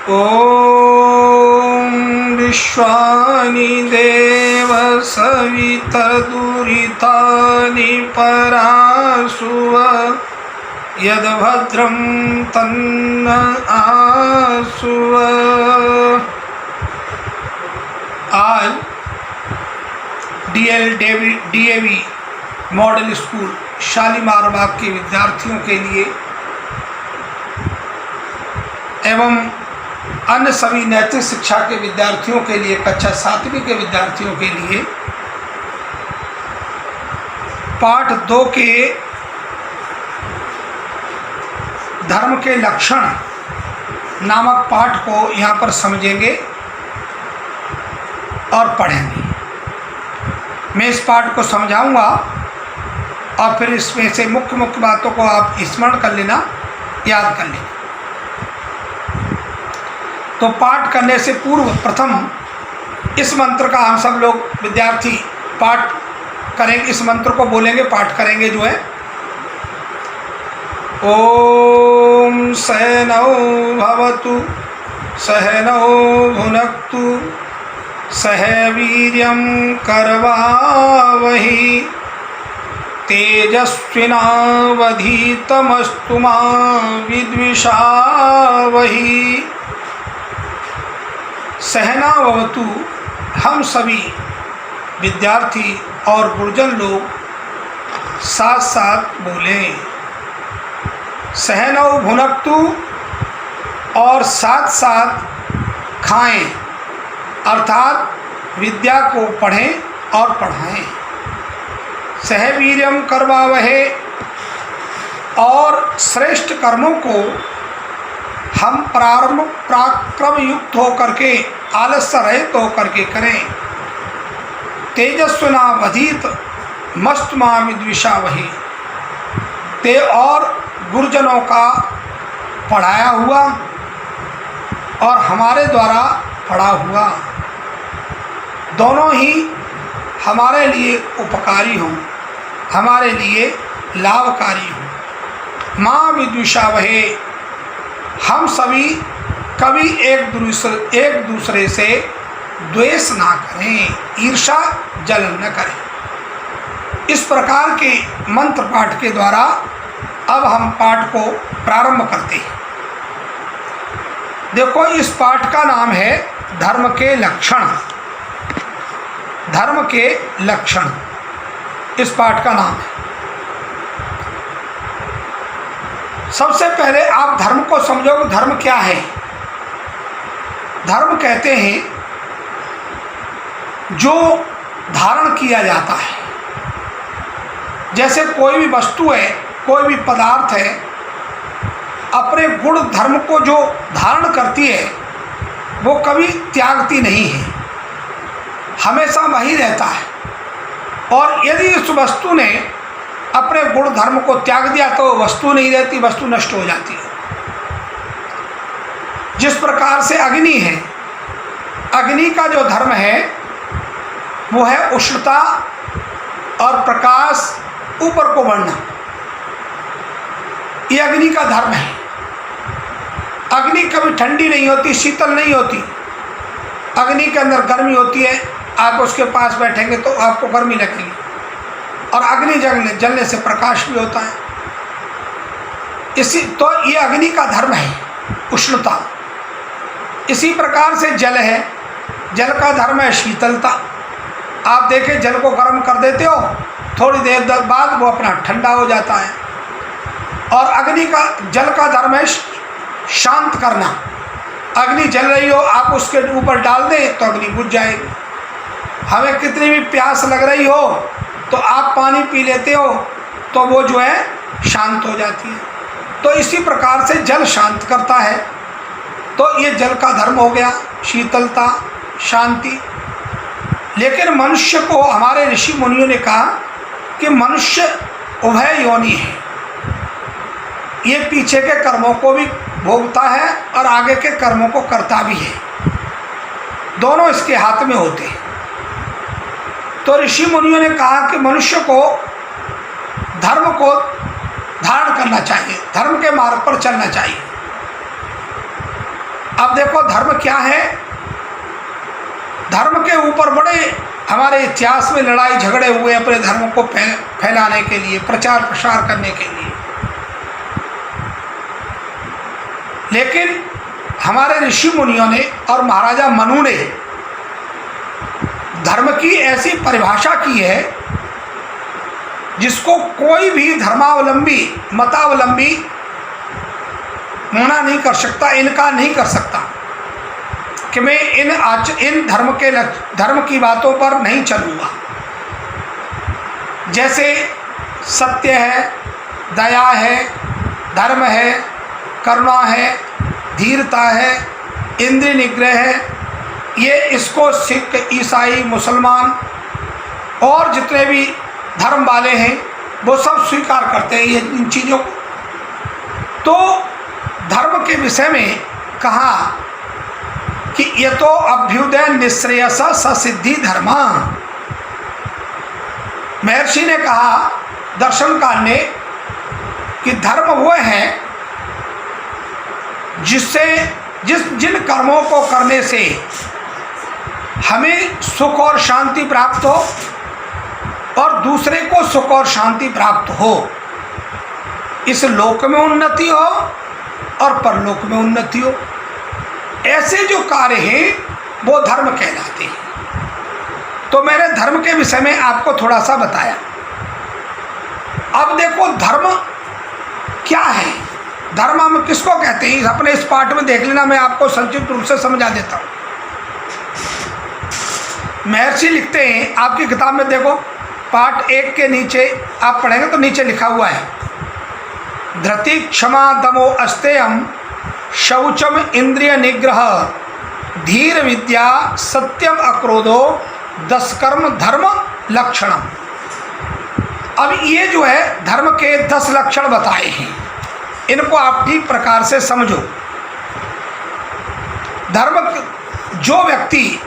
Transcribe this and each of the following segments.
ॐ विश्वानि देव सवितर्दुरितानि परासुव यद्भद्रं तन्न आसुव। आज DAV model school Shalimar बाग के विद्यार्थियों के लिए एवं अन्य सभी नैतिक शिक्षा के विद्यार्थियों के लिए, कक्षा 7वीं के विद्यार्थियों के लिए पाठ 2 के धर्म के लक्षण नामक पाठ को यहाँ पर समझेंगे और पढ़ेंगे। मैं इस पाठ को समझाऊंगा और फिर इसमें से मुख्य बातों को आप स्मरण कर लेना, याद कर लेना। तो पाठ करने से पूर्व प्रथम इस मंत्र का हम सब लोग विद्यार्थी पाठ करेंगे, इस मंत्र को बोलेंगे, पाठ करेंगे जो है ओम सहनौ भवतु सहनौ भुनक्तु सह वीर्यं करवावहि तेजस्विनावधीतमस्तु मा विद्विषावहि। सहनावतु, हम सभी विद्यार्थी और गुरुजन लोग साथ साथ बोलें। सहनौ भुनक्तु, और साथ साथ खाएं, अर्थात विद्या को पढ़ें और पढ़ाएं। सहवीर्यम करवावहे, और श्रेष्ठ कर्मों को हम पराक्रम युक्त होकर के, आलस्य रहित होकर के करें। तेजस्विनावधीत मस्तमा विद्विषावहि, ते और गुरुजनों का पढ़ाया हुआ और हमारे द्वारा पढ़ा हुआ दोनों ही हमारे लिए उपकारी हों, हमारे लिए लाभकारी हों। माँ विद्विषावहे, हम सभी कभी एक दूसरे से द्वेष ना करें, ईर्षा जलन न करें। इस प्रकार के मंत्र पाठ के द्वारा अब हम पाठ को प्रारंभ करते हैं। देखो, इस पाठ का नाम है धर्म के लक्षण। धर्म के लक्षण इस पाठ का नाम है। सबसे पहले आप धर्म को समझोगे, धर्म क्या है। धर्म कहते हैं जो धारण किया जाता है। जैसे कोई भी वस्तु है, कोई भी पदार्थ है, अपने गुण धर्म को जो धारण करती है वो कभी त्यागती नहीं है, हमेशा वही रहता है। और यदि इस वस्तु ने अपने गुण धर्म को त्याग दिया तो वस्तु नहीं रहती, वस्तु नष्ट हो जाती है। जिस प्रकार से अग्नि है, अग्नि का जो धर्म है वो है उष्णता और प्रकाश ऊपर को बढ़ना, ये अग्नि का धर्म है। अग्नि कभी ठंडी नहीं होती, शीतल नहीं होती। अग्नि के अंदर गर्मी होती है, आप उसके पास बैठेंगे तो आपको गर्मी लगेगी। और अग्नि जलने से प्रकाश भी होता है। तो ये अग्नि का धर्म है, उष्णता। इसी प्रकार से जल है, जल का धर्म है शीतलता। आप देखें, जल को गर्म कर देते हो, थोड़ी देर बाद वो अपना ठंडा हो जाता है। और जल का धर्म है शांत करना। अग्नि जल रही हो, आप उसके ऊपर डाल दें तो अग्नि बुझ जाएगी। हमें कितनी भी प्यास लग रही हो तो आप पानी पी लेते हो तो वो जो है शांत हो जाती है। तो इसी प्रकार से जल शांत करता है। तो ये जल का धर्म हो गया, शीतलता, शांति। लेकिन मनुष्य को हमारे ऋषि मुनियों ने कहा कि मनुष्य उभय योनि है। ये पीछे के कर्मों को भी भोगता है और आगे के कर्मों को करता भी है, दोनों इसके हाथ में होते हैं। तो ऋषि मुनियों ने कहा कि मनुष्य को धर्म को धारण करना चाहिए, धर्म के मार्ग पर चलना चाहिए। अब देखो धर्म क्या है। धर्म के ऊपर बड़े हमारे इतिहास में लड़ाई झगड़े हुए अपने धर्म को फैलाने के लिए, प्रचार प्रसार करने के लिए। लेकिन हमारे ऋषि मुनियों ने और महाराजा मनु ने धर्म की ऐसी परिभाषा की है जिसको कोई भी धर्मावलंबी, मतावलंबी मना नहीं कर सकता, इनकार नहीं कर सकता कि मैं इन धर्म की बातों पर नहीं चलूँगा। जैसे सत्य है, दया है, धर्म है, करुणा है, धीरता है, इंद्रिय निग्रह है, ये इसको सिख, ईसाई, मुसलमान और जितने भी धर्म वाले हैं वो सब स्वीकार करते हैं ये इन चीज़ों को। तो धर्म के विषय में कहा कि ये तो अभ्युदय निश्रेयस ससिद्धि धर्म। महर्षि ने कहा दर्शनकार ने कि धर्म वो है जिन कर्मों को करने से हमें सुख और शांति प्राप्त हो और दूसरे को सुख और शांति प्राप्त हो, इस लोक में उन्नति हो और परलोक में उन्नति हो, ऐसे जो कार्य हैं वो धर्म कहलाते हैं। तो मैंने धर्म के विषय में आपको थोड़ा सा बताया। अब देखो धर्म क्या है, धर्म हम किसको कहते हैं अपने इस पाठ में देख लेना, मैं आपको संक्षिप्त रूप से समझा देता हूँ। महर्षि लिखते हैं, आपकी किताब में देखो पाठ 1 के नीचे आप पढ़ेंगे तो नीचे लिखा हुआ है, धृति क्षमा दमो अस्तेयम शौचम इंद्रिय निग्रह धीर विद्या सत्यम अक्रोधो 10 कर्म धर्म लक्षणम। अब ये जो है धर्म के 10 लक्षण बताए हैं, इनको आप ठीक प्रकार से समझो। धर्म, जो व्यक्ति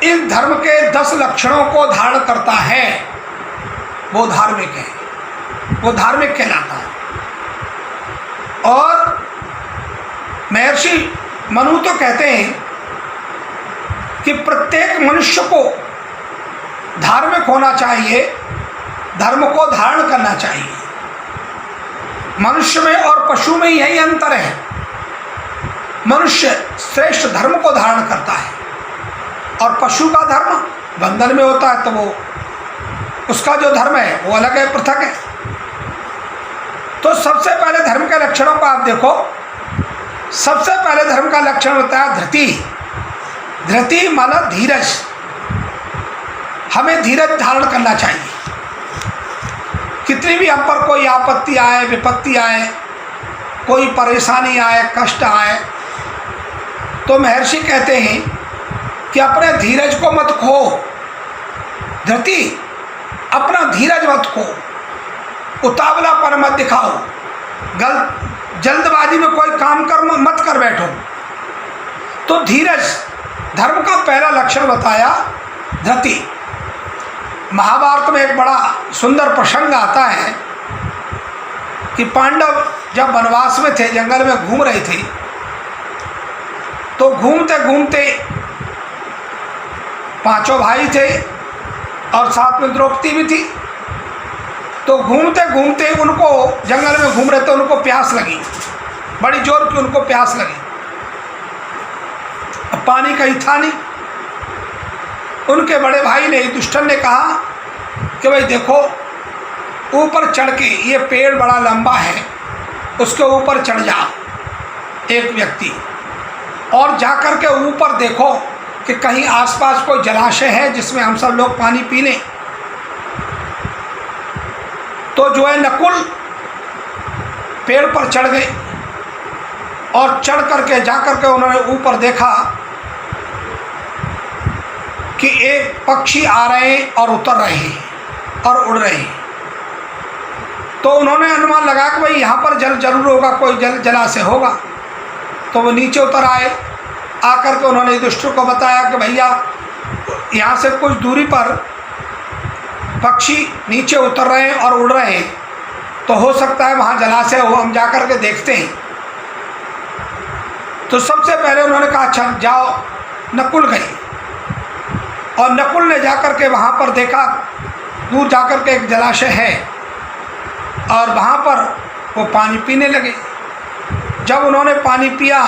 इन धर्म के 10 लक्षणों को धारण करता है वो धार्मिक है, वो धार्मिक कहलाता है। और महर्षि मनु तो कहते हैं कि प्रत्येक मनुष्य को धार्मिक होना चाहिए, धर्म को धारण करना चाहिए। मनुष्य में और पशु में यही अंतर है, मनुष्य श्रेष्ठ धर्म को धारण करता है और पशु का धर्म बंधन में होता है, तो वो उसका जो धर्म है वो अलग है, पृथक है। तो सबसे पहले धर्म के लक्षणों को आप देखो। सबसे पहले धर्म का लक्षण होता है धृति। धृति माना धीरज, हमें धीरज धारण करना चाहिए। कितनी भी हम पर कोई आपत्ति आए, विपत्ति आए, कोई परेशानी आए, कष्ट आए, तो महर्षि कहते हैं कि अपने धीरज को मत खो। धृति, अपना धीरज मत खो, उतावलापन मत दिखाओ, जल्दबाजी में कोई काम मत कर बैठो। तो धीरज धर्म का पहला लक्षण बताया धृति। महाभारत में एक बड़ा सुंदर प्रसंग आता है कि पांडव जब वनवास में थे, जंगल में घूम रहे थे, तो घूमते घूमते 5 भाई थे और साथ में द्रौपदी भी थी। तो घूमते घूमते उनको, जंगल में घूम रहे थे, उनको प्यास लगी, बड़ी जोर की उनको प्यास लगी। अब पानी कहीं था नहीं। उनके बड़े भाई ने, दुष्टन ने कहा कि भाई देखो ऊपर चढ़ के, ये पेड़ बड़ा लंबा है, उसके ऊपर चढ़ जा एक व्यक्ति, और जाकर के ऊपर देखो कि कहीं आसपास कोई जलाशय है जिसमें हम सब लोग पानी पी लें। तो जो है नकुल पेड़ पर चढ़ गए और चढ़ करके जाकर के उन्होंने ऊपर देखा कि एक पक्षी आ रहे हैं और उतर रहे हैं और उड़ रहे हैं। तो उन्होंने अनुमान लगा कि भाई यहाँ पर जल जरूर होगा, कोई जलाशय होगा। तो वो नीचे उतर आए। आकर के उन्होंने दुष्टों को बताया कि भैया यहाँ से कुछ दूरी पर पक्षी नीचे उतर रहे हैं और उड़ रहे हैं, तो हो सकता है वहाँ जलाशय हो, हम जाकर के देखते हैं। तो सबसे पहले उन्होंने कहा अच्छा जाओ। नकुल गए और नकुल ने जाकर के वहाँ पर देखा, दूर जाकर के एक जलाशय है और वहाँ पर वो पानी पीने लगे। जब उन्होंने पानी पिया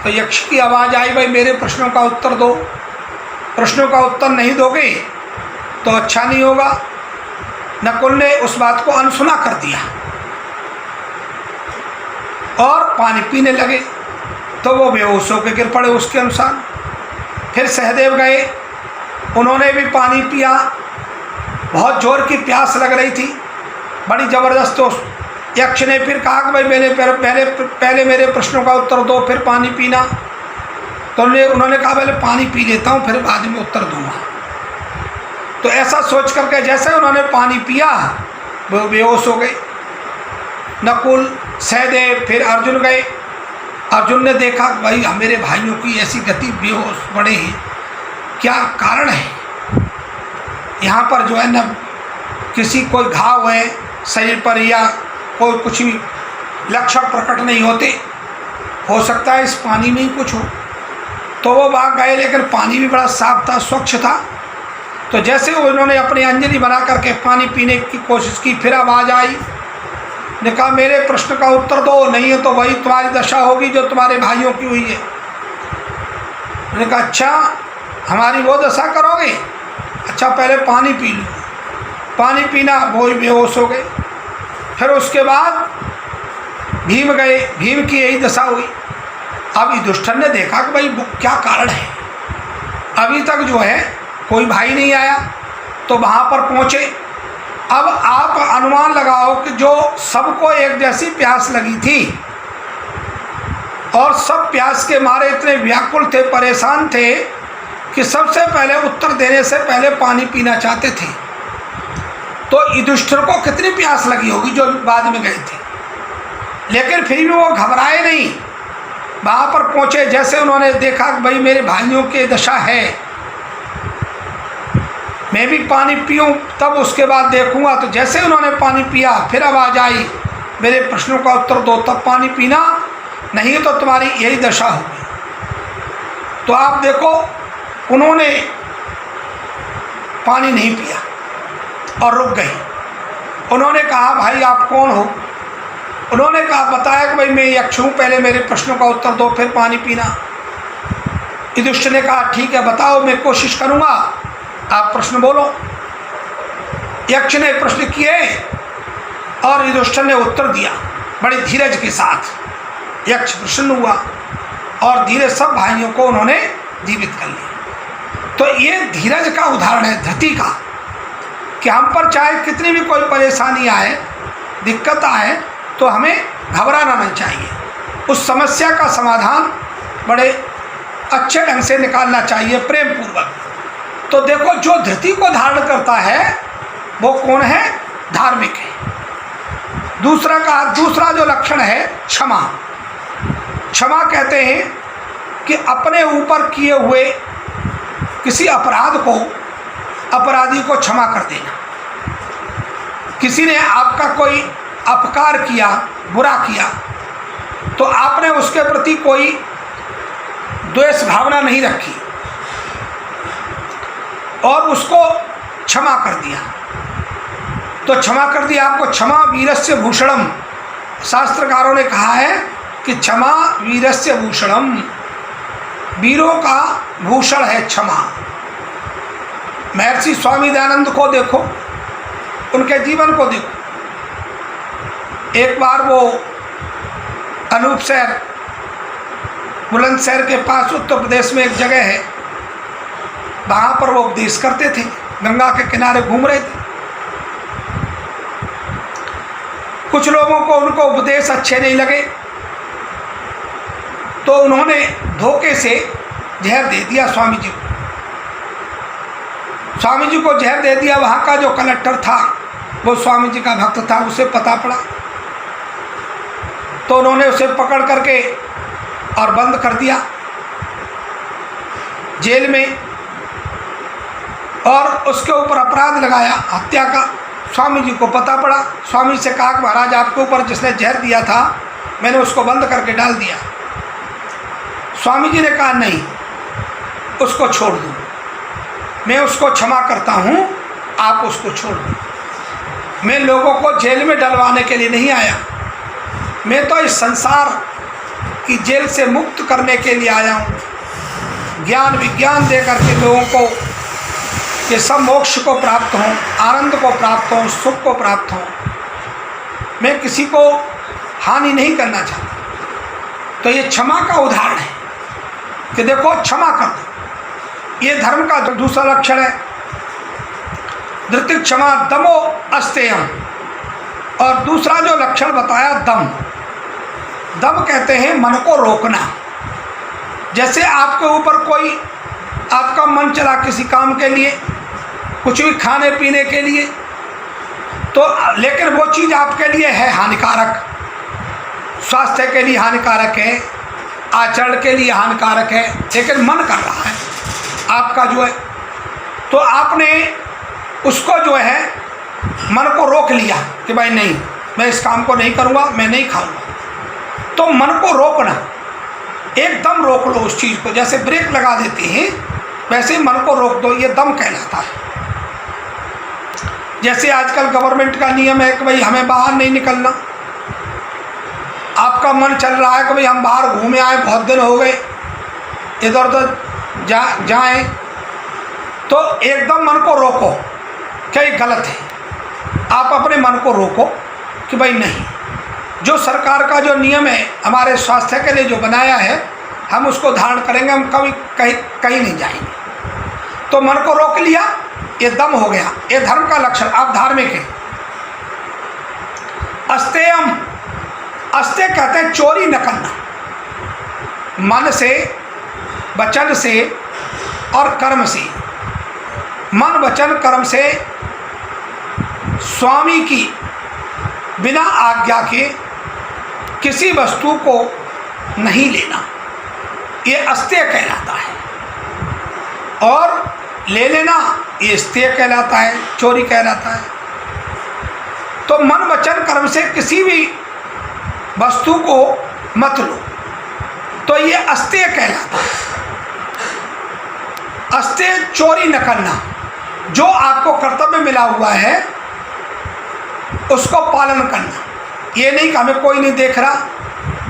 तो यक्ष की आवाज़ आई, भाई मेरे प्रश्नों का उत्तर दो, प्रश्नों का उत्तर नहीं दोगे तो अच्छा नहीं होगा। नकुल ने उस बात को अनसुना कर दिया और पानी पीने लगे तो वो बेहोश होकर गिर पड़े उसके अनुसार। फिर सहदेव गए, उन्होंने भी पानी पिया, बहुत जोर की प्यास लग रही थी बड़ी ज़बरदस्त। तो यक्ष ने फिर कहा कि भाई पहले मेरे प्रश्नों का उत्तर दो फिर पानी पीना। तो उन्होंने कहा पहले पानी पी लेता हूँ फिर बाद में उत्तर दूंगा। तो ऐसा सोच करके जैसे उन्होंने पानी पिया वो बेहोश हो गए। नकुल, सहदेव, फिर अर्जुन गए। अर्जुन ने देखा कि भाई मेरे भाइयों की ऐसी गति, बेहोश बड़े हैं, क्या कारण है? यहाँ पर जो है न किसी कोई घाव है शरीर पर या कोई कुछ भी लक्षण प्रकट नहीं होते, हो सकता है इस पानी में ही कुछ हो। तो वो वहाँ गए, लेकिन पानी भी बड़ा साफ था, स्वच्छ था। तो जैसे उन्होंने अपनी अंजलि बना करके पानी पीने की कोशिश की, फिर आवाज़ आई, ने कहा मेरे प्रश्न का उत्तर दो, नहीं है तो वही तुम्हारी दशा होगी जो तुम्हारे भाइयों की हुई है। उन्होंने कहा अच्छा हमारी वो दशा करोगे, अच्छा पहले पानी पी लो। पानी पीना, वो ही बेहोश हो गए। फिर उसके बाद भीम गए, भीम की यही दशा हुई। अब युधिष्ठिर ने देखा कि भाई क्या कारण है, अभी तक जो है कोई भाई नहीं आया। तो वहाँ पर पहुँचे। अब आप अनुमान लगाओ कि जो सबको एक जैसी प्यास लगी थी और सब प्यास के मारे इतने व्याकुल थे, परेशान थे कि सबसे पहले उत्तर देने से पहले पानी पीना चाहते थे। तो युधिष्ठिर को कितनी प्यास लगी होगी जो बाद में गए थे, लेकिन फिर भी वो घबराए नहीं। वहाँ पर पहुँचे, जैसे उन्होंने देखा कि भाई मेरे भाइयों की दशा है, मैं भी पानी पीऊँ तब उसके बाद देखूँगा। तो जैसे उन्होंने पानी पिया फिर आवाज़ आई, मेरे प्रश्नों का उत्तर दो तब पानी पीना, नहीं तो तुम्हारी यही दशा होगी। तो आप देखो उन्होंने पानी नहीं पिया और रुक गए। उन्होंने कहा भाई आप कौन हो? उन्होंने कहा बताया कि भाई मैं यक्ष हूँ, पहले मेरे प्रश्नों का उत्तर दो फिर पानी पीना। युधिष्ठिर ने कहा ठीक है बताओ, मैं कोशिश करूँगा, आप प्रश्न बोलो। यक्ष ने प्रश्न किए और युधिष्ठिर ने उत्तर दिया बड़े धीरज के साथ। यक्ष प्रसन्न हुआ और धीरे सब भाइयों को उन्होंने जीवित कर लिया। तो ये धीरज का उदाहरण है, धृति का, कि हम पर चाहे कितनी भी कोई परेशानी आए, दिक्कत आए, तो हमें घबराना नहीं चाहिए। उस समस्या का समाधान बड़े अच्छे ढंग से निकालना चाहिए, प्रेम पूर्वक। तो देखो जो धृति को धारण करता है वो कौन है? धार्मिक है। दूसरा जो लक्षण है क्षमा। क्षमा कहते हैं कि अपने ऊपर किए हुए किसी अपराध को अपराधी को क्षमा कर देना। किसी ने आपका कोई अपकार किया, बुरा किया, तो आपने उसके प्रति कोई द्वेष भावना नहीं रखी और उसको क्षमा कर दिया। तो क्षमा कर दिया आपको, क्षमा वीरस्य भूषणम। शास्त्रकारों ने कहा है कि क्षमा वीरस्य भूषणम, वीरों का भूषण है क्षमा। महर्षि स्वामी दयानंद को देखो, उनके जीवन को देखो। एक बार वो अनूपशहर, बुलंदशहर के पास उत्तर प्रदेश में एक जगह है, वहाँ पर वो उपदेश करते थे, गंगा के किनारे घूम रहे थे। कुछ लोगों को उनको उपदेश अच्छे नहीं लगे, तो उन्होंने धोखे से जहर दे दिया स्वामी जी को। स्वामी जी को जहर दे दिया। वहाँ का जो कलेक्टर था वो स्वामी जी का भक्त था, उसे पता पड़ा तो उन्होंने उसे पकड़ करके और बंद कर दिया जेल में, और उसके ऊपर अपराध लगाया हत्या का। स्वामी जी को पता पड़ा, स्वामी से कहा कि महाराज आपके ऊपर जिसने जहर दिया था मैंने उसको बंद करके डाल दिया। स्वामी जी ने कहा नहीं, उसको छोड़ दो, मैं उसको क्षमा करता हूँ, आप उसको छोड़ दो। मैं लोगों को जेल में डलवाने के लिए नहीं आया, मैं तो इस संसार की जेल से मुक्त करने के लिए आया हूँ। ज्ञान विज्ञान दे करके लोगों को ये सब मोक्ष को प्राप्त हों, आनंद को प्राप्त हों, सुख को प्राप्त हों। मैं किसी को हानि नहीं करना चाहता। तो ये क्षमा का उदाहरण है कि देखो क्षमा कर दो। ये धर्म का दूसरा लक्षण है। धृति क्षमा दमो अस्तेयम। और दूसरा जो लक्षण बताया दम, दम कहते हैं मन को रोकना। जैसे आपके ऊपर कोई, आपका मन चला किसी काम के लिए, कुछ भी खाने पीने के लिए, तो लेकिन वो चीज़ आपके लिए है हानिकारक, स्वास्थ्य के लिए हानिकारक है, आचरण के लिए हानिकारक है, लेकिन मन कर रहा है आपका जो है, तो आपने उसको जो है मन को रोक लिया कि भाई नहीं, मैं इस काम को नहीं करूँगा, मैं नहीं खाऊंगा। तो मन को रोकना, एकदम रोक लो उस चीज़ को, जैसे ब्रेक लगा देते हैं वैसे ही मन को रोक दो, ये दम कहलाता है। जैसे आजकल गवर्नमेंट का नियम है कि भाई हमें बाहर नहीं निकलना। आपका मन चल रहा है कि भाई हम बाहर घूमे आए, बहुत दिन हो गए, इधर उधर जाएं, तो एकदम मन को रोको क्या ये गलत है। आप अपने मन को रोको कि भाई नहीं, जो सरकार का जो नियम है हमारे स्वास्थ्य के लिए जो बनाया है, हम उसको धारण करेंगे, हम कभी कहीं नहीं जाएंगे। तो मन को रोक लिया, ये दम हो गया, ये धर्म का लक्षण। आप धार्मिक हैं। अस्तेयम, अस्तेय कहते हैं चोरी न करना, मन से, वचन से और कर्म से। मन वचन कर्म से स्वामी की बिना आज्ञा के किसी वस्तु को नहीं लेना, ये अस्तेय कहलाता है। और ले लेना ये स्तेय कहलाता है, चोरी कहलाता है। तो मन वचन कर्म से किसी भी वस्तु को मत लो, तो ये अस्तेय कहलाता है। अस्तेय चोरी न करना, जो आपको कर्तव्य मिला हुआ है उसको पालन करना। ये नहीं कि हमें कोई नहीं देख रहा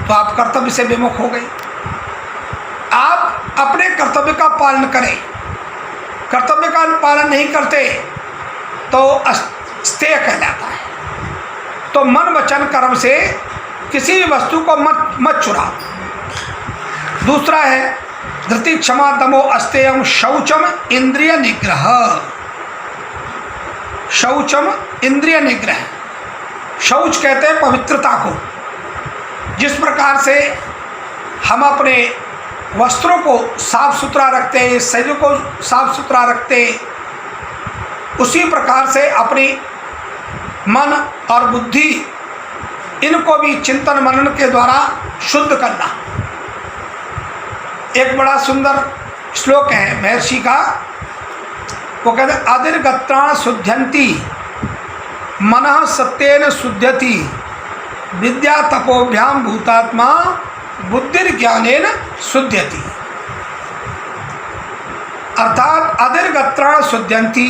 तो आप कर्तव्य से विमुख हो गए। आप अपने कर्तव्य का पालन करें, कर्तव्य का पालन नहीं करते तो अस्तेय कहलाता है। तो मन वचन कर्म से किसी भी वस्तु को मत चुराओ। दूसरा है धृति क्षमा दमो अस्तेयम शौचम इंद्रिय निग्रह। शौचम इंद्रिय निग्रह, शौच कहते हैं पवित्रता को। जिस प्रकार से हम अपने वस्त्रों को साफ सुथरा रखते हैं, शरीर को साफ सुथरा रखते हैं, उसी प्रकार से अपनी मन और बुद्धि इनको भी चिंतन मनन के द्वारा शुद्ध करना। एक बड़ा सुंदर श्लोक है महर्षि का, वो कहते हैं अदिर्गत्राण शुद्ध्यन्ति मनः सत्येन शुद्ध्यति विद्या तपोभ्याम भूतात्मा बुद्धिर्ज्ञानेन शुद्ध्यति। अर्थात अदिर्गत्राण शुद्ध्यन्ति,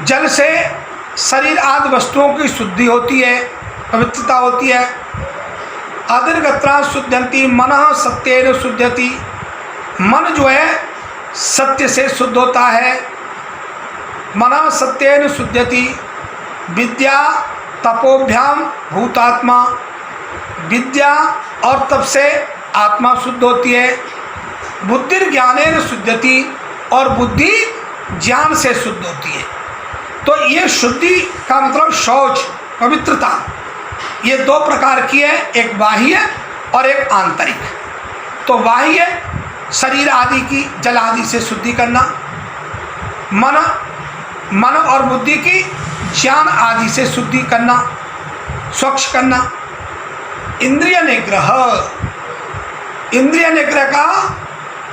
जल से शरीर आदि वस्तुओं की शुद्धि होती है, पवित्रता होती है। अदिर्गत्राण शुद्ध्यन्ति मनः सत्येन शुद्ध्यति, मन जो है सत्य से शुद्ध होता है। मनः सत्येन शुद्ध्यति विद्या तपोभ्याम भूतात्मा, विद्या और तप से आत्मा शुद्ध होती है। बुद्धिर्ज्ञानेन शुद्ध्यति, और बुद्धि ज्ञान से शुद्ध होती है। तो ये शुद्धि का मतलब शौच, पवित्रता, ये दो प्रकार की है, एक बाह्य और एक आंतरिक। तो बाह्य शरीर आदि की जल आदि से शुद्धि करना, मन और बुद्धि की ज्ञान आदि से शुद्धि करना, स्वच्छ करना। इंद्रिय निग्रह, इंद्रिय निग्रह का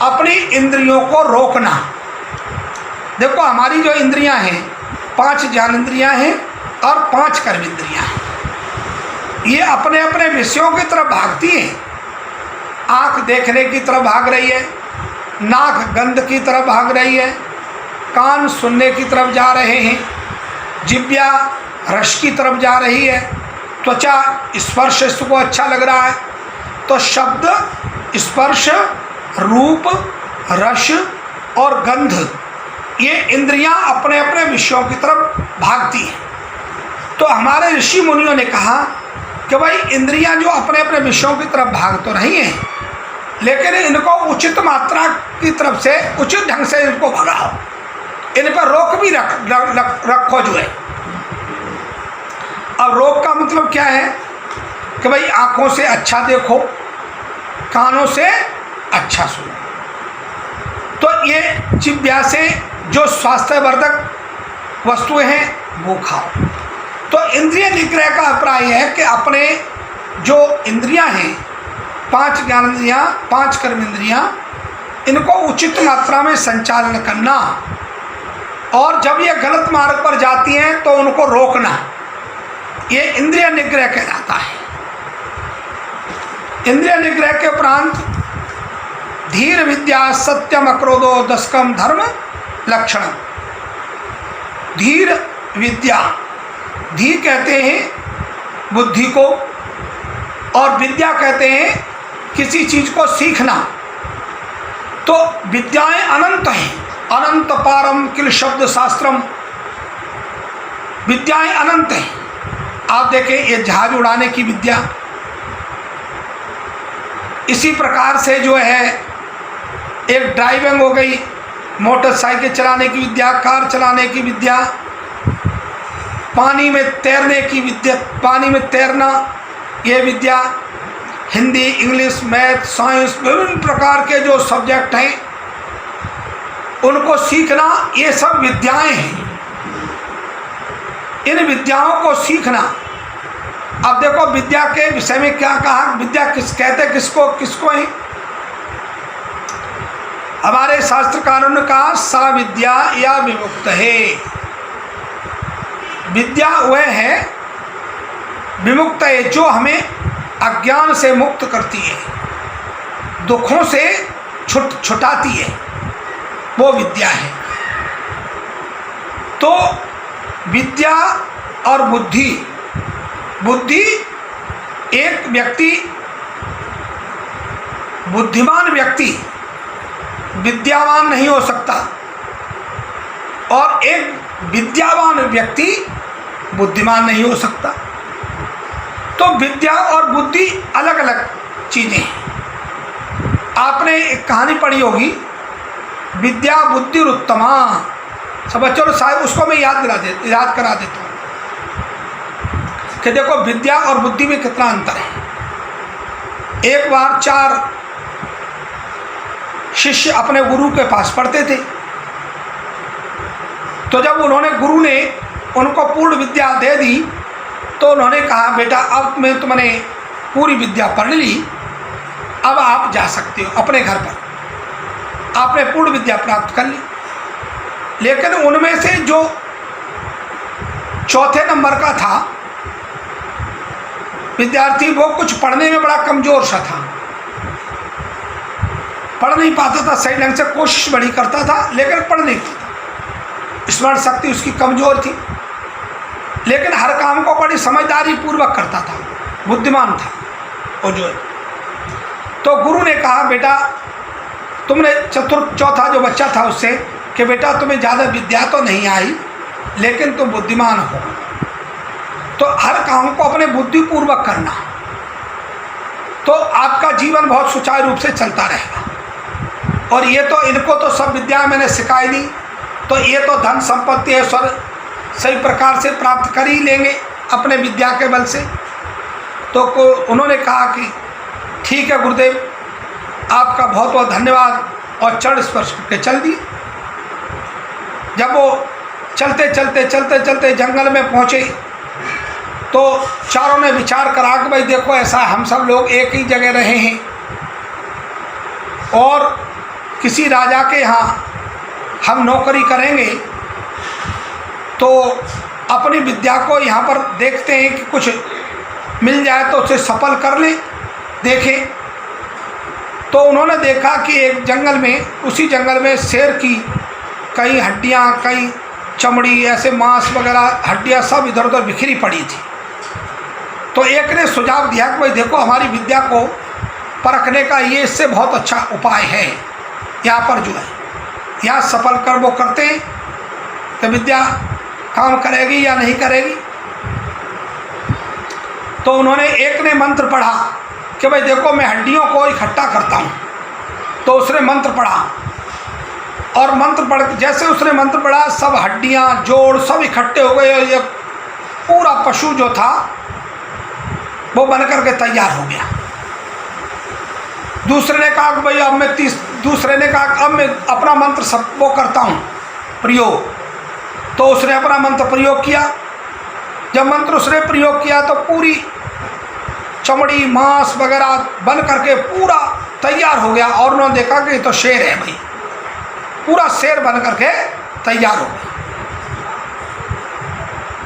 अपनी इंद्रियों को रोकना। देखो हमारी जो इंद्रियां हैं, 5 ज्ञान इंद्रियां हैं और 5 कर्म इंद्रियां हैं। ये अपने अपने विषयों की तरफ भागती हैं, आँख देखने की तरफ भाग रही है, नाक गंध की तरफ भाग रही है, कान सुनने की तरफ जा रहे हैं, जिह्वा रस की तरफ जा रही है, त्वचा स्पर्श इसको अच्छा लग रहा है। तो शब्द, स्पर्श, रूप, रस और गंध, ये इंद्रियां अपने अपने विषयों की तरफ भागती हैं। तो हमारे ऋषि मुनियों ने कहा कि भाई इंद्रियां जो अपने अपने विषयों की तरफ भाग तो रही हैं, लेकिन इनको उचित मात्रा की तरफ से उचित ढंग से इनको भगाओ, इन पर रोक भी रखो जो है। अब रोक का मतलब क्या है कि भाई आँखों से अच्छा देखो, कानों से अच्छा सुनो। तो ये जिह्वा से जो स्वास्थ्यवर्धक वस्तुएं हैं वो खाओ। तो इंद्रिय निग्रह का अभिप्राय है कि अपने जो इंद्रियां हैं, 5 ज्ञानेंद्रियां, 5 कर्मेंद्रियां, इनको उचित मात्रा में संचालन करना, और जब ये गलत मार्ग पर जाती हैं तो उनको रोकना, ये इंद्रिय निग्रह कहलाता है। इंद्रिय निग्रह के उपरांत धीर विद्या सत्यम अक्रोधो दशकम धर्म लक्षणम। धीर विद्या, धी कहते हैं बुद्धि को, और विद्या कहते हैं किसी चीज को सीखना। तो विद्याएं अनंत हैं, अनंत पारम किल शब्द शास्त्रम, विद्याएं अनंत हैं। आप देखें ये जहाज उड़ाने की विद्या, इसी प्रकार से जो है एक ड्राइविंग हो गई, मोटरसाइकिल चलाने की विद्या, कार चलाने की विद्या, पानी में तैरने की विद्या, पानी में तैरना ये विद्या, हिंदी, इंग्लिश, मैथ, साइंस, विभिन्न प्रकार के जो सब्जेक्ट हैं उनको सीखना, ये सब विद्याएं हैं। इन विद्याओं को सीखना। अब देखो विद्या के विषय में क्या कहा, विद्या किस कहते किसको, किसको है? हमारे शास्त्रकारों ने कहा सा विद्या या विमुक्त है। विद्या वह है, विमुक्त है, जो हमें अज्ञान से मुक्त करती है, दुखों से छुटाती है, वो विद्या है। तो विद्या और बुद्धि, बुद्धि एक व्यक्ति, बुद्धिमान व्यक्ति विद्यावान नहीं हो सकता, और एक विद्यावान व्यक्ति बुद्धिमान नहीं हो सकता। तो विद्या और बुद्धि अलग अलग चीज़ें हैं। आपने एक कहानी पढ़ी होगी, विद्या बुद्धि उत्तमा। सब बच्चों साहब उसको मैं याद करा देता हूँ कि देखो विद्या और बुद्धि में कितना अंतर है। एक बार 4 शिष्य अपने गुरु के पास पढ़ते थे। तो जब उन्होंने, गुरु ने उनको पूर्ण विद्या दे दी, तो उन्होंने कहा बेटा अब मैं तुमने पूरी विद्या पढ़ ली, अब आप जा सकते हो अपने घर पर, आपने पूर्ण विद्या प्राप्त कर ली। लेकिन उनमें से जो चौथे नंबर का था विद्यार्थी, वो कुछ पढ़ने में बड़ा कमज़ोर सा था, पढ़ नहीं पाता था सही ढंग से, कोशिश बड़ी करता था लेकिन पढ़ नहीं पाता, स्मरण शक्ति उसकी कमज़ोर थी, लेकिन हर काम को बड़ी समझदारी पूर्वक करता था, बुद्धिमान था वो जो है। तो गुरु ने कहा बेटा तुमने चौथा जो बच्चा था उससे कि बेटा तुम्हें ज़्यादा विद्या तो नहीं आई, लेकिन तुम बुद्धिमान हो, तो हर काम को अपने बुद्धिपूर्वक करना, तो आपका जीवन बहुत सुचारू रूप से चलता रहेगा। और ये तो इनको तो सब विद्या मैंने सिखाई दी, तो ये तो धन संपत्ति है स्वर सही प्रकार से प्राप्त कर ही लेंगे अपने विद्या के बल से। तो उन्होंने कहा कि ठीक है गुरुदेव, आपका बहुत बहुत धन्यवाद, और चरण स्पर्श करके चल दिए। जब वो चलते चलते चलते चलते जंगल में पहुँचे, तो चारों ने विचार करा कि भाई देखो ऐसा हम सब लोग एक ही जगह रहे हैं, और किसी राजा के यहाँ हम नौकरी करेंगे, तो अपनी विद्या को यहाँ पर देखते हैं कि कुछ मिल जाए तो उसे सफल कर लें, देखें। तो उन्होंने देखा कि एक जंगल में, उसी जंगल में शेर की कई हड्डियाँ, कई चमड़ी, ऐसे मांस वगैरह हड्डियाँ सब इधर उधर बिखरी पड़ी थी। तो एक ने सुझाव दिया कि भाई देखो, हमारी विद्या को परखने का ये इससे बहुत अच्छा उपाय है। यहाँ पर जो है, यहाँ सफल कर वो करते हैं कि विद्या काम करेगी या नहीं करेगी। तो उन्होंने, एक ने मंत्र पढ़ा कि भाई देखो, मैं हड्डियों को इकट्ठा करता हूँ। तो उसने मंत्र पढ़ा, और मंत्र पढ़, जैसे उसने मंत्र पढ़ा, सब हड्डियाँ, जोड़ सब इकट्ठे हो गए, और ये पूरा पशु जो था वो बनकर के तैयार हो गया। दूसरे ने कहा कि भाई अब दूसरे ने कहा अब मैं अपना मंत्र सब वो करता हूँ प्रयोग। तो उसने अपना मंत्र प्रयोग किया। जब मंत्र उसने प्रयोग किया तो पूरी चमड़ी, मांस वगैरह बन करके पूरा तैयार हो गया, और उन्होंने देखा कि ये तो शेर है भाई, पूरा शेर बन करके तैयार हो गया।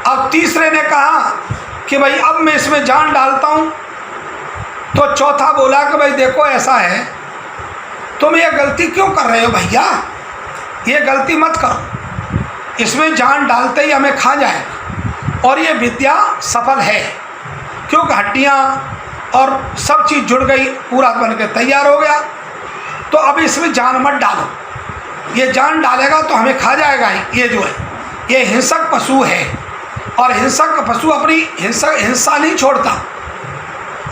अब तीसरे ने कहा कि भाई अब मैं इसमें जान डालता हूँ। तो चौथा बोला कि भाई देखो, ऐसा है, तुम ये गलती क्यों कर रहे हो भैया, ये गलती मत करो, इसमें जान डालते ही हमें खा जाएगा, और ये विद्या सफल है, क्योंकि हड्डियाँ और सब चीज़ जुड़ गई, पूरा बन के तैयार हो गया। तो अब इसमें जान मत डालो, ये जान डालेगा तो हमें खा जाएगा। ये जो है, ये हिंसक पशु है, और हिंसक पशु अपनी हिंसा नहीं छोड़ता,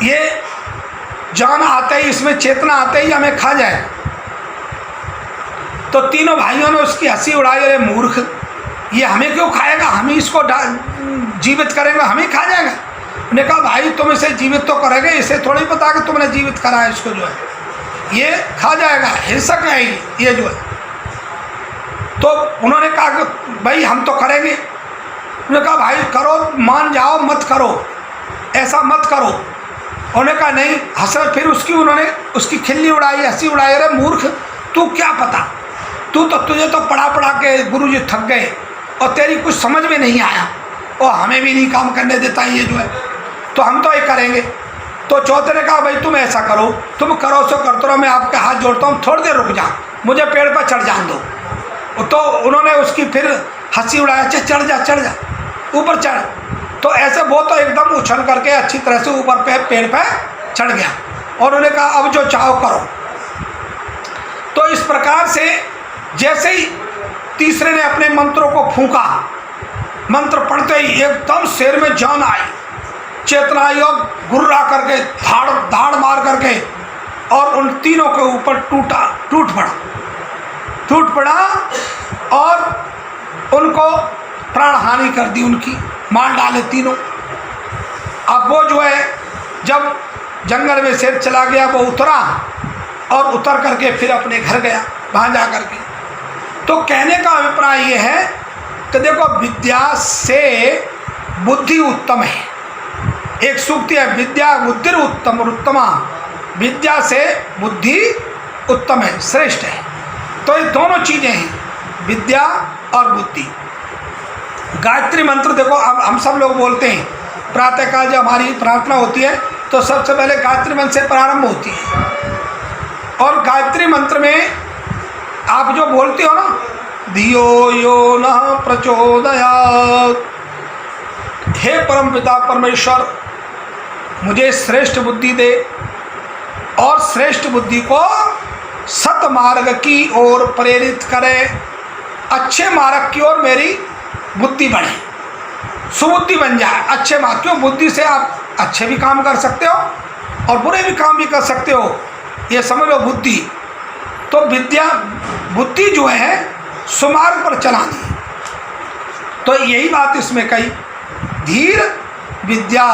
ये जान आते ही, इसमें चेतना आते ही हमें खा जाएगा। तो तीनों भाइयों ने उसकी हंसी उड़ाई, अरे मूर्ख, ये हमें क्यों खाएगा, हम ही इसको जीवित करेंगे, हमें खा जाएगा। उन्होंने कहा भाई तुम इसे जीवित तो करोगे, इसे थोड़ी पता कि तुमने जीवित करा है इसको, जो है ये खा जाएगा, हिंसक है ये जो है। तो उन्होंने कहा कि भाई हम तो करेंगे। उन्होंने कहा भाई करो, मान जाओ, मत करो, ऐसा मत करो। उन्होंने कहा नहीं, हंसा। फिर उन्होंने उसकी खिल्ली उड़ाई, हंसी उड़ाई, अरे मूर्ख, तू क्या पता, तुझे तो पढ़ा के गुरुजी थक गए, और तेरी कुछ समझ में नहीं आया, और हमें भी नहीं काम करने देता ये जो है, तो हम तो ये करेंगे। तो चौथे ने कहा भाई तुम ऐसा करो, तुम करो सो करते रहो, मैं आपके हाथ जोड़ता हूँ, थोड़ी देर रुक जा, मुझे पेड़ पर चढ़ जान दो। तो उन्होंने उसकी फिर हंसी उड़ाया, चढ़ जा, ऊपर चढ़। तो ऐसे वो तो एकदम उछल करके अच्छी तरह से ऊपर पे पेड़ पे चढ़ गया, और उन्होंने कहा अब जो चाहो करो। तो इस प्रकार से जैसे ही तीसरे ने अपने मंत्रों को फूंका, मंत्र पढ़ते ही एकदम शेर में जान आई, चेतना आई, और गुर्रा करके धाड़ मार करके, और उन तीनों के ऊपर टूट पड़ा, और उनको प्राण हानि कर दी, उनकी मार डाले तीनों। अब वो जो है, जब जंगल में शेर चला गया, वो उतरा, और उतर करके फिर अपने घर गया, वहाँ जा करके। तो कहने का अभिप्राय ये है कि देखो, विद्या से बुद्धि उत्तम है। एक सूक्ति है, विद्या बुद्धिर उत्तमा, विद्या से बुद्धि उत्तम है, श्रेष्ठ है। तो ये दोनों चीज़ें हैं, विद्या और बुद्धि। गायत्री मंत्र देखो, अब हम सब लोग बोलते हैं, प्रातःकाल जब हमारी प्रार्थना होती है तो सबसे पहले गायत्री मंत्र से प्रारंभ होती है। और गायत्री मंत्र में आप जो बोलते हो ना, धियो यो नः प्रचोदयात्, हे परमपिता परमेश्वर मुझे श्रेष्ठ बुद्धि दे, और श्रेष्ठ बुद्धि को सतमार्ग की ओर प्रेरित करे, अच्छे मार्ग की ओर मेरी बुद्धि बढ़े, सुबुद्धि बन जाए, अच्छे मार्ग। क्यों, बुद्धि से आप अच्छे भी काम कर सकते हो और बुरे भी काम भी कर सकते हो, ये समझ लो बुद्धि। तो विद्या, बुद्धि जो है सुमार्ग पर चलानी। तो यही बात इसमें कही, धीर विद्या,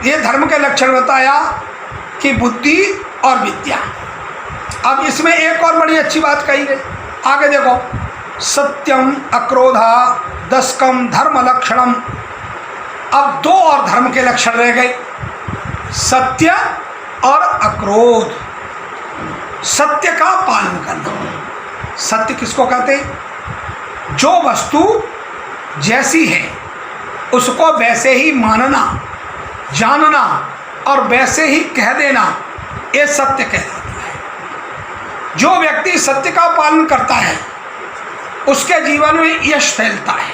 ये धर्म के लक्षण बताया कि बुद्धि और विद्या। अब इसमें एक और बड़ी अच्छी बात कही गई, आगे देखो, सत्यम अक्रोधा दशकम धर्म लक्षणम। अब दो और धर्म के लक्षण रह गए, सत्य और अक्रोध। सत्य का पालन करना। सत्य किसको कहते हैं? जो वस्तु जैसी है उसको वैसे ही मानना, जानना और वैसे ही कह देना, ये सत्य कहलाता है। जो व्यक्ति सत्य का पालन करता है उसके जीवन में यश फैलता है,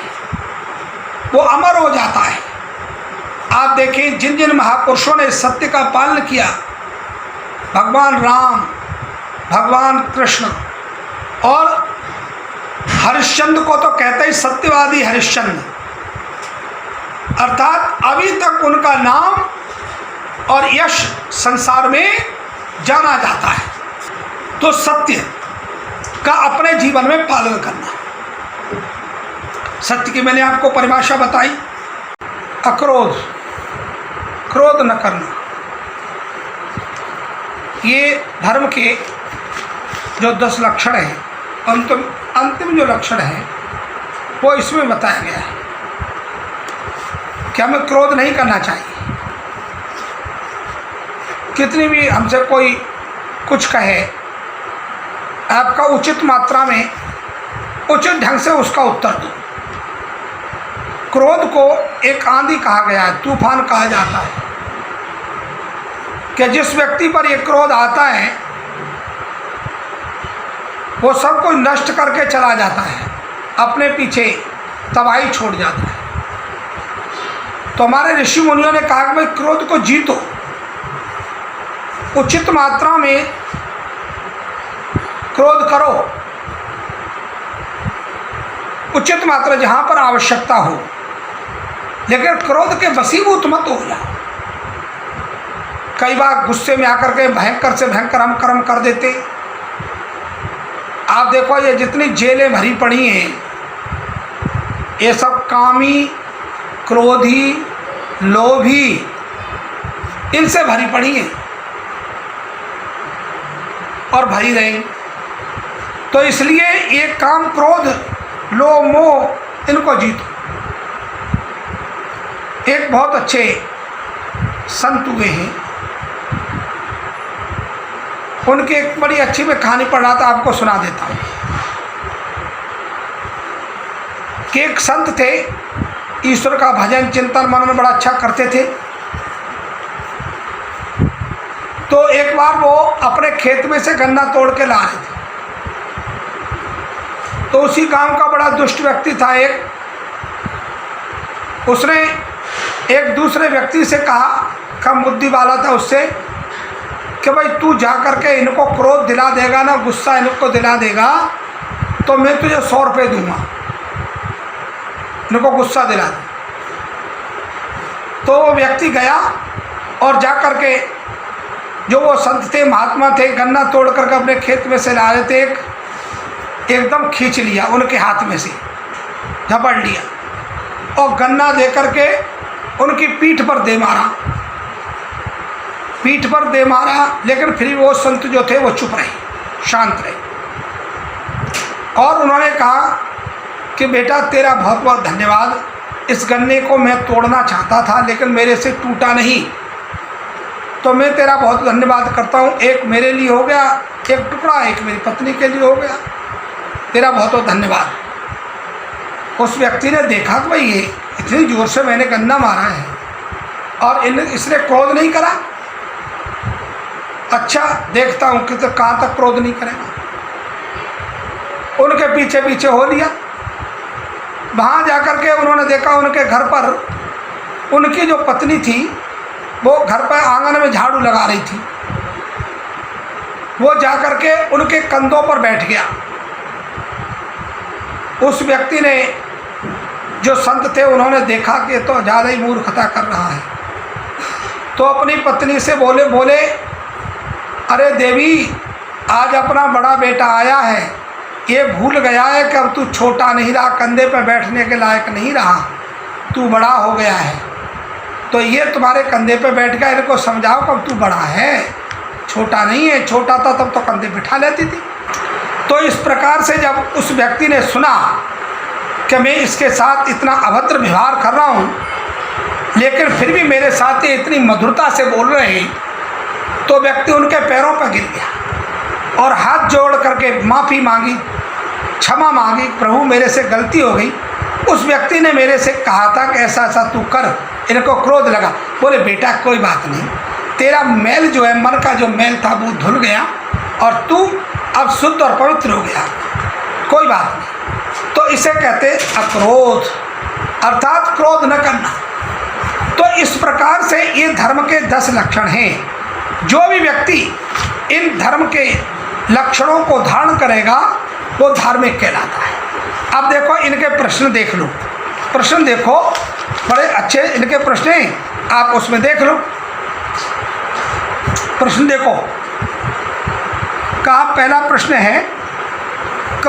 वो अमर हो जाता है। आप देखिए जिन जिन महापुरुषों ने सत्य का पालन किया, भगवान राम, भगवान कृष्ण, और हरिश्चंद्र को तो कहते ही सत्यवादी हरिश्चंद्र, अर्थात अभी तक उनका नाम और यश संसार में जाना जाता है। तो सत्य का अपने जीवन में पालन करना। सत्य की मैंने आपको परिभाषा बताई, अक्रोध, क्रोध न करना। ये धर्म के जो 10 लक्षण हैं, अंतिम जो लक्षण है वो इसमें बताया गया है कि हमें क्रोध नहीं करना चाहिए। कितनी भी हमसे कोई कुछ कहे, आपका उचित मात्रा में उचित ढंग से उसका उत्तर दो। क्रोध को एक आंधी कहा गया है, तूफान कहा जाता है, कि जिस व्यक्ति पर ये क्रोध आता है वो सब कुछ नष्ट करके चला जाता है, अपने पीछे तबाही छोड़ जाता है। तो हमारे ऋषि मुनियों ने कहा कि भाई क्रोध को जीतो, उचित मात्रा में क्रोध करो, उचित मात्रा जहाँ पर आवश्यकता हो, लेकिन क्रोध के वशीभूत मत हो जाओ। कई बार गुस्से में आकर के भयंकर से भयंकर हम कर्म कर देते। आप देखो ये जितनी जेलें भरी पड़ी हैं, ये सब कामी, क्रोधी, लोभी, इनसे भरी पड़ी हैं और भरी रहेंगी। तो इसलिए ये काम, क्रोध, लोभ, मोह, इनको जीतो। एक बहुत अच्छे संत हुए हैं, उनकी एक बड़ी अच्छी मैं कहानी पढ़ रहा था, आपको सुना देता हूँ। कि एक संत थे, ईश्वर का भजन चिंतन मनन बड़ा अच्छा करते थे। तो एक बार वो अपने खेत में से गन्ना तोड़ के ला रहे थे। तो उसी गांव का बड़ा दुष्ट व्यक्ति था एक, उसने एक दूसरे व्यक्ति से कहा, कम बुद्धि वाला था, उससे कि भाई तू जा करके इनको क्रोध दिला देगा ना, गुस्सा इनको दिला देगा, तो मैं तुझे 100 रुपये दूंगा, इनको गुस्सा दिला दे। तो वो व्यक्ति गया और जा करके, जो वो संत थे, महात्मा थे, गन्ना तोड़ करके अपने खेत में से ला रहे थे, एकदम खींच लिया उनके हाथ में से, झपट लिया और गन्ना दे करके उनकी पीठ पर दे मारा, पीठ पर दे मारा। लेकिन फिर वो संत जो थे वो चुप रहे, शांत रहे, और उन्होंने कहा कि बेटा तेरा बहुत बहुत धन्यवाद, इस गन्ने को मैं तोड़ना चाहता था लेकिन मेरे से टूटा नहीं, तो मैं तेरा बहुत धन्यवाद करता हूँ। एक मेरे लिए हो गया एक टुकड़ा, एक मेरी पत्नी के लिए हो गया, तेरा बहुत बहुत धन्यवाद। उस व्यक्ति ने देखा कि भाई ये इतनी जोर से मैंने गन्ना मारा है और इसने क्रोध नहीं करा, अच्छा देखता हूँ कि तो कहाँ तक क्रोध नहीं करेगा। उनके पीछे पीछे हो लिया। वहाँ जाकर के उन्होंने देखा उनके घर पर उनकी जो पत्नी थी वो घर पर आंगन में झाड़ू लगा रही थी। वो जाकर के उनके कंधों पर बैठ गया। उस व्यक्ति ने, जो संत थे, उन्होंने देखा कि तो ज़्यादा ही मूर्खता कर रहा है, तो अपनी पत्नी से बोले अरे देवी, आज अपना बड़ा बेटा आया है, ये भूल गया है कि अब तू छोटा नहीं रहा, कंधे पर बैठने के लायक नहीं रहा, तू बड़ा हो गया है, तो ये तुम्हारे कंधे पे बैठ गया, इनको समझाओ कब तू बड़ा है, छोटा नहीं है, छोटा था तब तो कंधे बिठा लेती थी। तो इस प्रकार से जब उस व्यक्ति ने सुना कि मैं इसके साथ इतना अभद्र व्यवहार कर रहा हूँ, लेकिन फिर भी मेरे साथ ये इतनी मधुरता से बोल रहे हैं, तो व्यक्ति उनके पैरों पर गिर गया और हाथ जोड़ करके माफ़ी मांगी, क्षमा मांगी, प्रभु मेरे से गलती हो गई, उस व्यक्ति ने मेरे से कहा था कि ऐसा ऐसा तू कर, इनको क्रोध लगा। बोले बेटा कोई बात नहीं, तेरा मैल जो है, मन का जो मैल था वो धुल गया और तू अब शुद्ध और पवित्र हो गया, कोई बात नहीं। तो इसे कहते अक्रोध, अर्थात क्रोध न करना। तो इस प्रकार से ये धर्म के 10 लक्षण हैं। जो भी व्यक्ति इन धर्म के लक्षणों को धारण करेगा वो धार्मिक कहलाता है। अब देखो इनके प्रश्न देख लो, प्रश्न देखो बड़े अच्छे इनके प्रश्न हैं, आप उसमें देख लो। प्रश्न देखो, कहा पहला प्रश्न है क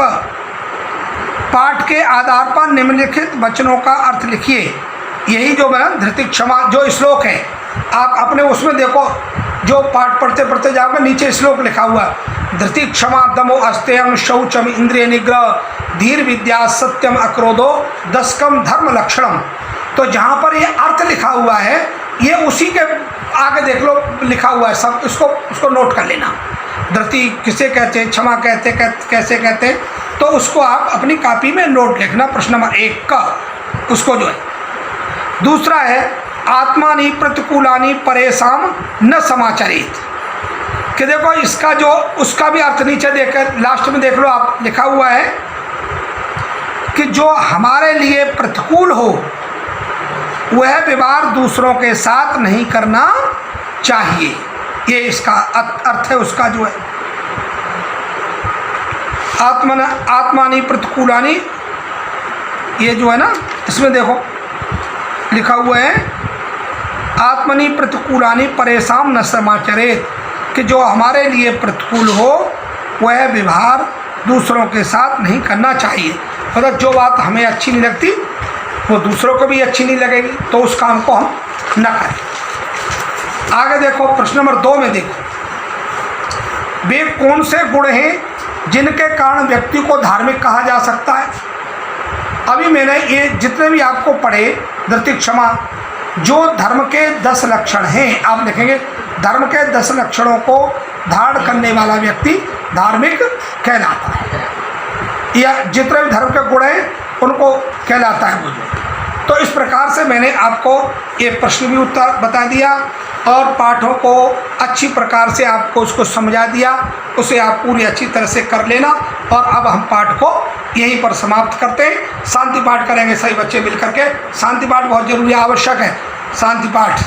पाठ के आधार पर निम्नलिखित वचनों का अर्थ लिखिए। यही जो बना धृति क्षमा जो श्लोक है, आप अपने उसमें देखो, जो पाठ पढ़ते पढ़ते जाओगे नीचे श्लोक लिखा हुआ है, धृति क्षमा दमो अस्तेयम शौचम इंद्रिय निग्रह धीर विद्या सत्यम अक्रोधो दशकम धर्म लक्षणम। तो जहाँ पर ये अर्थ लिखा हुआ है ये उसी के आगे देख लो लिखा हुआ है सब, उसको नोट कर लेना। धृति किसे कहते हैं, क्षमा कैसे कहते हैं, तो उसको आप अपनी कॉपी में नोट लिखना। प्रश्न नंबर 1 का उसको जो है। दूसरा है आत्मानि प्रतिकूलानि परेशान न समाचरित, कि देखो इसका जो उसका भी अर्थ नीचे देखकर लास्ट में देख लो आप, लिखा हुआ है कि जो हमारे लिए प्रतिकूल हो वह व्यवहार दूसरों के साथ नहीं करना चाहिए। ये इसका अर्थ है उसका जो है। आत्मानि प्रतिकूलानि, ये जो है ना इसमें देखो लिखा हुआ है आत्मनि प्रतिकूलानि परेशान न समाचरेत, कि जो हमारे लिए प्रतिकूल हो वह व्यवहार दूसरों के साथ नहीं करना चाहिए। मतलब जो बात हमें अच्छी नहीं लगती वो दूसरों को भी अच्छी नहीं लगेगी, तो उस काम को हम न करें। आगे देखो प्रश्न नंबर 2 में देखो, वे कौन से गुण हैं जिनके कारण व्यक्ति को धार्मिक कहा जा सकता है। अभी मैंने ये जितने भी आपको पढ़े धृति क्षमा, जो धर्म के 10 लक्षण हैं, आप देखेंगे धर्म के 10 लक्षणों को धारण करने वाला व्यक्ति धार्मिक कहलाता है, या जितने भी धर्म के गुण हैं उनको कहलाता है वो। तो इस प्रकार से मैंने आपको ये प्रश्न भी उत्तर बता दिया और पाठों को अच्छी प्रकार से आपको उसको समझा दिया, उसे आप पूरी अच्छी तरह से कर लेना। और अब हम पाठ को यहीं पर समाप्त करते हैं। शांति पाठ करेंगे सभी बच्चे मिलकर के। शांति पाठ बहुत जरूरी आवश्यक है, शांति पाठ,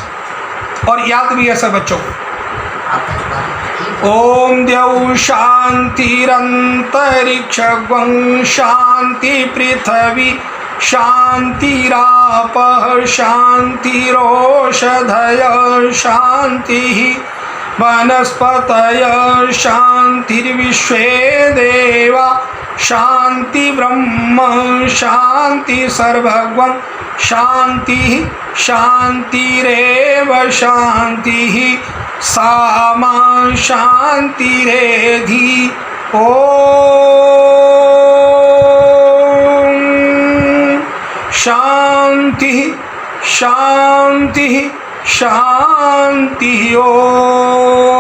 और याद भी है सब बच्चों को। ओम द्यौ शांतिरंतरिक्ष शांति पृथ्वी शांतिरापः शांतिरोषधय शांति वनस्पतय शांतिर्विश्वे देवा शांति ब्रह्म शांति सर्वगं शांति शांतिरेव शांति सामा शांतिरेधि। ओम शांति शांति शांति। ओम।